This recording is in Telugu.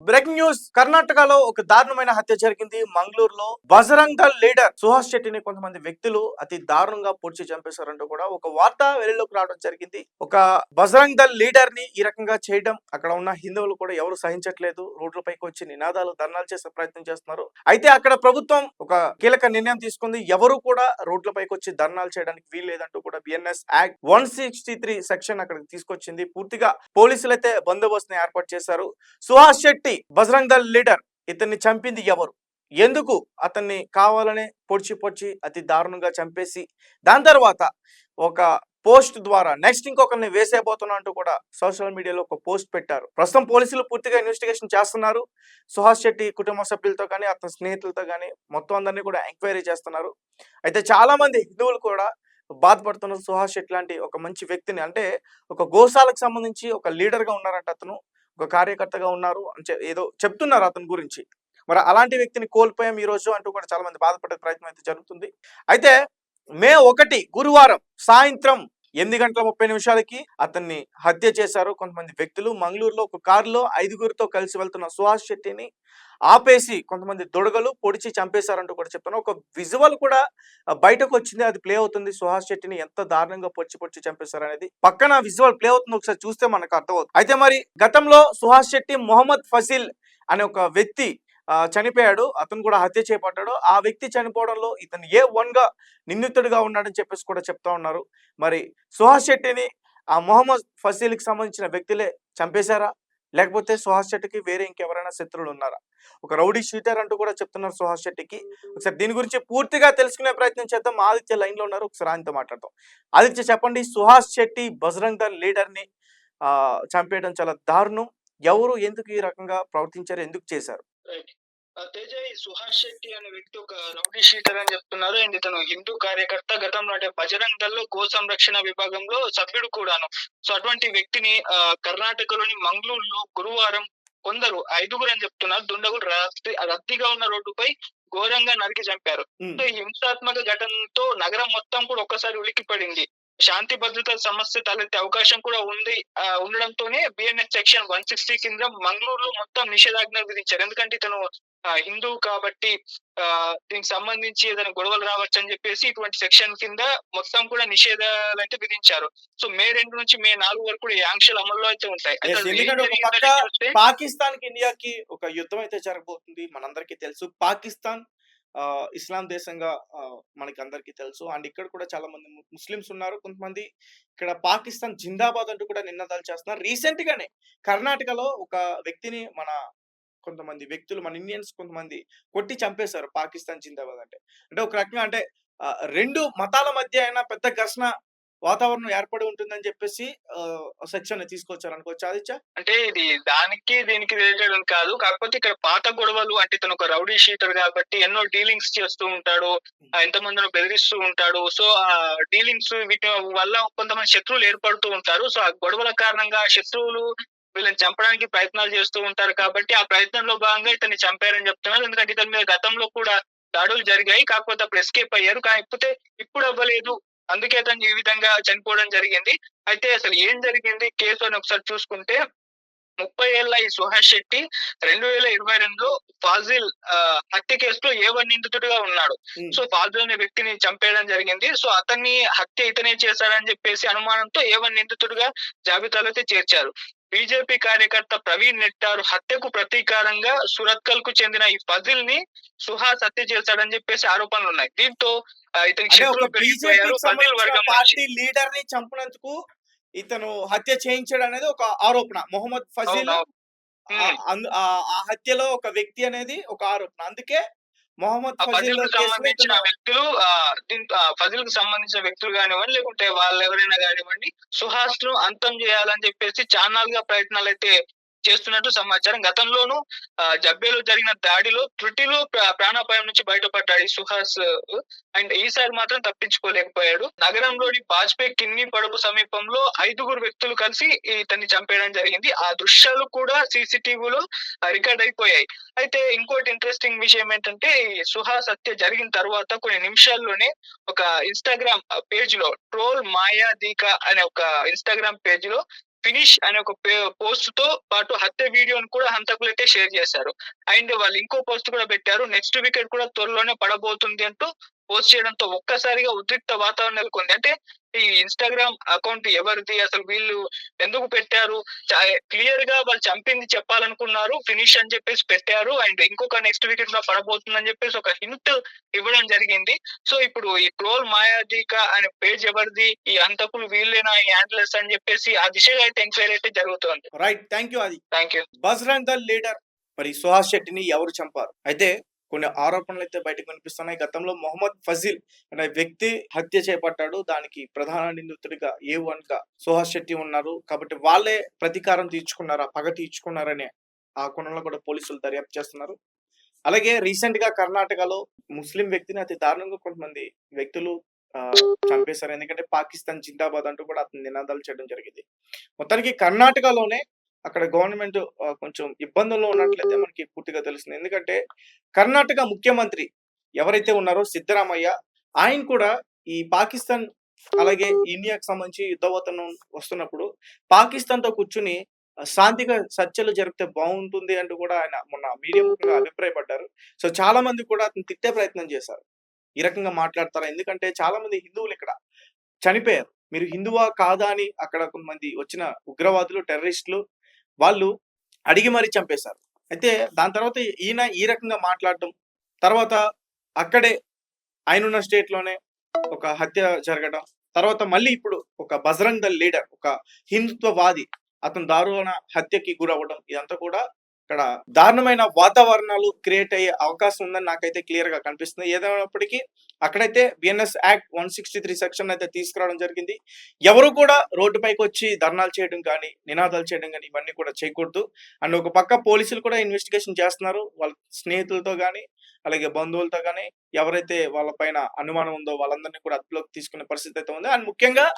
Breaking news. కర్ణాటకలో ఒక దారుణమైన హత్య జరిగింది. మంగళూరులో బజరంగ్ దళ్ లీడర్ సుహాస్ శెట్టిని కొంతమంది వ్యక్తులు అతి దారుణంగా పొడిచి చంపేశారంటూ కూడా ఒక వార్త వెలుగులోకి రావడం జరిగింది. ఒక బజరంగ్ దళ్ లీడర్ ని ఈ రకంగా చేయడం అక్కడ ఉన్న హిందువులు కూడా ఎవరు సహించట్లేదు. రోడ్లపైకి వచ్చి నినాదాలు ధర్నాలు చేసే ప్రయత్నం చేస్తున్నారు. అయితే అక్కడ ప్రభుత్వం ఒక కీలక నిర్ణయం తీసుకుంది. ఎవరు కూడా రోడ్లపైకి వచ్చి ధర్నాలు చేయడానికి వీల్లేదంటూ కూడా బిఎన్ఎస్ యాక్ట్ 163 సెక్షన్ అక్కడికి తీసుకొచ్చింది. పూర్తిగా పోలీసులు అయితే బందోబస్తుని ఏర్పాటు చేశారు. సుహాస్ శెట్టి బజరంగ్ దళ్ లీడర్, ఇతన్ని చంపింది ఎవరు, ఎందుకు అతన్ని కావాలనే పొడిచి పొడిచి అతి దారుణంగా చంపేసి దాని తర్వాత ఒక పోస్ట్ ద్వారా నెక్స్ట్ ఇంకొకరిని వేసేయబోతున్నా అంటూ కూడా సోషల్ మీడియాలో ఒక పోస్ట్ పెట్టారు. ప్రస్తుతం పోలీసులు పూర్తిగా ఇన్వెస్టిగేషన్ చేస్తున్నారు. సుహాస్ శెట్టి కుటుంబ సభ్యులతో కానీ అతని స్నేహితులతో కానీ మొత్తం అందరినీ కూడా ఎంక్వైరీ చేస్తున్నారు. అయితే చాలా మంది హిందువులు కూడా బాధపడుతున్నారు. సుహాస్ శెట్టి లాంటి ఒక మంచి వ్యక్తిని, అంటే ఒక గోశాలకు సంబంధించి ఒక లీడర్ గా ఉన్నారంట, అతను ఒక కార్యకర్తగా ఉన్నారు అని ఏదో చెప్తున్నారు అతని గురించి. మరి అలాంటి వ్యక్తిని కోల్పోయాం ఈ రోజు అంటూ కూడా చాలా మంది బాధపడే ప్రయత్నం అయితే జరుగుతుంది. అయితే మే 1 గురువారం సాయంత్రం 8:30 అతన్ని హత్య చేశారు కొంతమంది వ్యక్తులు. మంగళూరులో ఒక కారులో 5గురితో కలిసి వెళ్తున్న సుహాస్ శెట్టిని ఆపేసి కొంతమంది దుడగలు పొడిచి చంపేశారంటూ కూడా చెప్తున్నారు. ఒక విజువల్ కూడా బయటకు వచ్చింది, అది ప్లే అవుతుంది. సుహాస్ శెట్టిని ఎంత దారుణంగా పొడిచి పొడిచి చంపేశారు అనేది పక్కన విజువల్ ప్లే అవుతుంది, ఒకసారి చూస్తే మనకు అర్థమవుతుంది. అయితే మరి గతంలో సుహాస్ శెట్టి మొహమ్మద్ ఫసిల్ అనే ఒక వ్యక్తి చనిపోయాడు. అతను కూడా హత్య చేపట్టాడు. ఆ వ్యక్తి చనిపోవడంలో ఇతను A1 గా నిందితుడిగా ఉన్నాడని చెప్పేసి కూడా చెప్తా ఉన్నారు. మరి సుహాస్ శెట్టిని ఆ మొహమ్మద్ ఫసీల్ కి సంబంధించిన వ్యక్తులే చంపేశారా, లేకపోతే సుహాస్ శెట్టికి వేరే ఇంకెవరైనా శత్రువులు ఉన్నారా? ఒక రౌడీ షీటర్ అంటూ కూడా చెప్తున్నారు సుహాస్ శెట్టికి. ఒకసారి దీని గురించి పూర్తిగా తెలుసుకునే ప్రయత్నం చేద్దాం. ఆదిత్య లైన్ లో ఉన్నారు, ఒకసారి ఆయనతో మాట్లాడతాం. ఆదిత్య, చెప్పండి, సుహాస్ శెట్టి బజరంగ్ దళ్ లీడర్ ని చంపేయడం చాలా దారుణం. ఎవరు ఎందుకు ఈ రకంగా ప్రవర్తించారు, ఎందుకు చేశారు? తేజ, ఈ సుహాస్ శెట్టి అనే వ్యక్తి ఒక రౌడీ షీటర్ అని చెప్తున్నారు. అండ్ ఇతను హిందూ కార్యకర్త, గతంలో అంటే బజరంగ్ దళ్ లో గో సంరక్షణ విభాగంలో సభ్యుడు కూడాను. సో అటువంటి వ్యక్తిని కర్ణాటకలోని మంగళూరులో గురువారం కొందరు 5గురు అని చెప్తున్నారు దుండగులు రద్దీగా ఉన్న రోడ్డుపై ఘోరంగా నరికి చంపారు. సో ఈ హింసాత్మక ఘటనతో నగరం మొత్తం కూడా ఒక్కసారి ఉలిక్కిపడింది. శాంతి భద్రతల సమస్య తలెత్తే అవకాశం కూడా ఉండడంతోనే బిఎన్ఎస్ సెక్షన్ 160 కింద మంగళూరులో మొత్తం నిషేధాజ్ఞ విధించారు. ఎందుకంటే ఇతను హిందువు కాబట్టి దీనికి సంబంధించి ఏదైనా గొడవలు రావచ్చు అని చెప్పేసి ఇటువంటి సెక్షన్ కింద మొత్తం కూడా నిషేధాలు అయితే విధించారు. సో మే 2 నుంచి మే 4 వరకు కూడా ఈ ఆంక్షలు అమల్లో అయితే ఉంటాయి. పాకిస్తాన్ కి ఇండియాకి ఒక యుద్ధం అయితే జరగబోతుంది, మనందరికీ తెలుసు. పాకిస్తాన్ ఇస్లాం దేశంగా మనకి అందరికీ తెలుసు. అండ్ ఇక్కడ కూడా చాలా మంది ముస్లిమ్స్ ఉన్నారు. కొంతమంది ఇక్కడ పాకిస్తాన్ జిందాబాద్ అంటూ కూడా నినాదాలు చేస్తున్నారు. రీసెంట్ గానే కర్ణాటకలో ఒక వ్యక్తిని కొంతమంది వ్యక్తులు, మన ఇండియన్స్ కొంతమంది కొట్టి చంపేశారు. పాకిస్తాన్ జిందాబాద్ అంటే అంటే ఒక రకంగా అంటే రెండు మతాల మధ్య అయినా పెద్ద ఘర్షణ వాతావరణం ఏర్పడి ఉంటుందని చెప్పేసి సెక్షన్ తీసుకొచ్చారు అనుకోవచ్చు. ఆదిత్య, అంటే ఇది దానికి దీనికి రిలేటెడ్ కాదు, కాకపోతే ఇక్కడ పాత గొడవలు, అంటే ఇతను ఒక రౌడీ షీటర్ కాబట్టి ఎన్నో డీలింగ్స్ చేస్తూ ఉంటాడు, ఎంతమందిని బెదిరిస్తూ ఉంటాడు. సో ఆ డీలింగ్స్ వీటి వల్ల కొంతమంది శత్రువులు ఏర్పడుతూ ఉంటారు. సో ఆ గొడవల కారణంగా శత్రువులు వీళ్ళని చంపడానికి ప్రయత్నాలు చేస్తూ ఉంటారు కాబట్టి ఆ ప్రయత్నంలో భాగంగా ఇతన్ని చంపారని చెప్తున్నారు. ఎందుకంటే ఇతని మీద గతంలో కూడా దాడులు జరిగాయి, కాకపోతే అప్పుడు ఎస్కేప్ అయ్యారు. కాకపోతే ఇప్పుడు అవ్వలేదు, అందుకే అతను ఈ విధంగా చనిపోవడం జరిగింది. అయితే అసలు ఏం జరిగింది కేసు అని ఒకసారి చూసుకుంటే, 30 ఏళ్ల ఈ సుహాస్ శెట్టి 2022లో ఫాజిల్ హత్య కేసులో A1 నిందితుడిగా ఉన్నాడు. సో ఫాజిల్ అనే వ్యక్తిని చంపేయడం జరిగింది. సో అతన్ని హత్య ఇతనే చేశాడని చెప్పేసి అనుమానంతో A1 నిందితుడిగా జాబితాలో అయితే చేర్చారు. బీజేపీ కార్యకర్త ప్రవీణ్ నెట్టారు హత్యకు ప్రతీకారంగా సురత్కల్ కు చెందిన ఈ ఫజిల్ ని సుహాస్ హత్య చేశాడని చెప్పేసి ఆరోపణలు ఉన్నాయి. దీంతో ఇతనికి పార్టీ లీడర్ ని చంపినందుకు ఇతను హత్య చేయించాడు అనేది ఒక ఆరోపణ. మొహమ్మద్ ఫజీల్ ఆ హత్యలో ఒక వ్యక్తి అనేది ఒక ఆరోపణ. అందుకే మొహమ్మద్ ఫజీల్ సంబంధించిన వ్యక్తులు ఫజిల్ కు సంబంధించిన వ్యక్తులు కానివ్వండి, లేకుంటే వాళ్ళు ఎవరైనా కానివ్వండి, సుహాస్ ను అంతం చేయాలని చెప్పేసి చాన్నాళ్ళుగా ప్రయత్నాలు అయితే చేస్తున్నట్టు సమాచారం. గతంలోనూ జబ్బేలో జరిగిన దాడిలో త్రుటిలో ప్రాణాపాయం నుంచి బయటపడ్డాడు ఈ సుహాస్. అండ్ ఈసారి మాత్రం తప్పించుకోలేకపోయాడు. నగరంలోని వాజ్పేయి కిన్ని పడుపు సమీపంలో 5గురు వ్యక్తులు కలిసి ఇతన్ని చంపేయడం జరిగింది. ఆ దృశ్యాలు కూడా CCTVలో రికార్డ్ అయిపోయాయి. అయితే ఇంకోటి ఇంట్రెస్టింగ్ విషయం ఏంటంటే, ఈ సుహాస్ హత్య జరిగిన తర్వాత కొన్ని నిమిషాల్లోనే ఒక ఇన్స్టాగ్రామ్ పేజ్ లో ట్రోల్ మాయా దీకా అనే ఒక ఇన్స్టాగ్రామ్ పేజ్ లో ఫినిష్ అనే ఒక పోస్ట్ తో పాటు హత్య వీడియోని కూడా హంతకులైతే షేర్ చేశారు. అండ్ వాళ్ళు ఇంకో పోస్ట్ కూడా పెట్టారు. నెక్స్ట్ వికెట్ కూడా త్వరలోనే పడబోతుంది అంటూ పోస్ట్ చేయడంతో ఒక్కసారిగా ఉద్రిక్త వాతావరణం నెలకొంది. అంటే ఈ ఇన్‌స్టాగ్రామ్ అకౌంట్ ఎవరిది? అసలు వీళ్ళు ఎందుకు పెట్టారు? క్లియర్ గా వాళ్ళు చంపింది చెప్పాలనుకున్నారు. ఫినిష్ అని చెప్పేసి పెట్టారు. అండ్ ఇంకొక నెక్స్ట్ వికెట్ కూడా పడబోతుందని చెప్పేసి ఒక హింట్ ఇవ్వడం జరిగింది. సో ఇప్పుడు ఈ ట్రోల్ మాయాదీక అనే పేజ్ ఎవరిది? ఈ హంతకులు వీళ్ళేనా? ఈ హ్యాండిలర్స్ అని చెప్పేసి ఆ దిశగా అయితే ఎంక్వైరీ అయితే జరుగుతోంది. రైట్, థ్యాంక్ యూ ఆది. Thank you. Bajrang Dal leader మరి సుహాస్ శెట్టిని ఎవరు చంపారు? అయితే కొన్ని ఆరోపణలు అయితే బయటకు వినిపిస్తున్నాయి. గతంలో మొహమ్మద్ ఫజిల్ అనే వ్యక్తి హత్య చేపట్టాడు. దానికి ప్రధాన నిందితుడిగా A1 గా సుహాస్ శెట్టి ఉన్నారు. కాబట్టి వాళ్ళే ప్రతీకారం తీర్చుకున్నారా, పగ తీర్చుకున్నారనే ఆ కోణంలో కూడా పోలీసులు దర్యాప్తు చేస్తున్నారు. అలాగే రీసెంట్ గా కర్ణాటకలో ముస్లిం వ్యక్తిని అతి దారుణంగా కొంతమంది వ్యక్తులు చంపేశారు. ఎందుకంటే పాకిస్తాన్ జిందాబాద్ అంటూ కూడా అతను నినాదాలు చేయడం జరిగింది. మొత్తానికి కర్ణాటకలోనే అక్కడ గవర్నమెంట్ కొంచెం ఇబ్బందుల్లో ఉన్నట్లయితే మనకి పూర్తిగా తెలుస్తుంది. ఎందుకంటే కర్ణాటక ముఖ్యమంత్రి ఎవరైతే ఉన్నారో సిద్ధరామయ్య, ఆయన కూడా ఈ పాకిస్తాన్ అలాగే ఇండియాకి సంబంధించి యుద్ధవతనం వస్తున్నప్పుడు పాకిస్తాన్ తో కూర్చుని శాంతిగా చర్చలు జరిపితే బాగుంటుంది అంటూ కూడా ఆయన మొన్న మీడియా ముఖంగా అభిప్రాయపడ్డారు. సో చాలా మంది కూడా అతను తిట్టే ప్రయత్నం చేశారు. ఈ రకంగా మాట్లాడతారా? ఎందుకంటే చాలా మంది హిందువులు ఇక్కడ చనిపోయారు. మీరు హిందువా కాదా అని అక్కడ కొంతమంది వచ్చిన ఉగ్రవాదులు, టెర్రరిస్టులు వాళ్ళు అడిగి మరీ చంపేశారు. అయితే దాని తర్వాత ఈయన ఈ రకంగా మాట్లాడటం, తర్వాత అక్కడే ఆయనున్న స్టేట్ లోనే ఒక హత్య జరగడం, తర్వాత మళ్ళీ ఇప్పుడు ఒక బజరంగ్ దళ్ లీడర్, ఒక హిందుత్వవాది అతను దారుణ హత్యకి గురవ్వడం, ఇదంతా కూడా ఇక్కడ దారుణమైన వాతావరణాలు క్రియేట్ అయ్యే అవకాశం ఉందని నాకైతే క్లియర్ గా కనిపిస్తుంది. ఏదైనప్పటికీ అక్కడైతే బిఎన్ఎస్ యాక్ట్ 163 సెక్షన్ అయితే తీసుకురావడం జరిగింది. ఎవరు కూడా రోడ్డుపైకి వచ్చి ధర్నాలు చేయడం కానీ, నినాదాలు చేయడం కానీ ఇవన్నీ కూడా చేయకూడదు. అండ్ ఒక పక్క పోలీసులు కూడా ఇన్వెస్టిగేషన్ చేస్తున్నారు. వాళ్ళ స్నేహితులతో కానీ, అలాగే బంధువులతో కానీ ఎవరైతే వాళ్ళ పైన అనుమానం ఉందో వాళ్ళందరినీ కూడా అదుపులోకి తీసుకునే పరిస్థితి అయితే ఉంది. అండ్ ముఖ్యంగా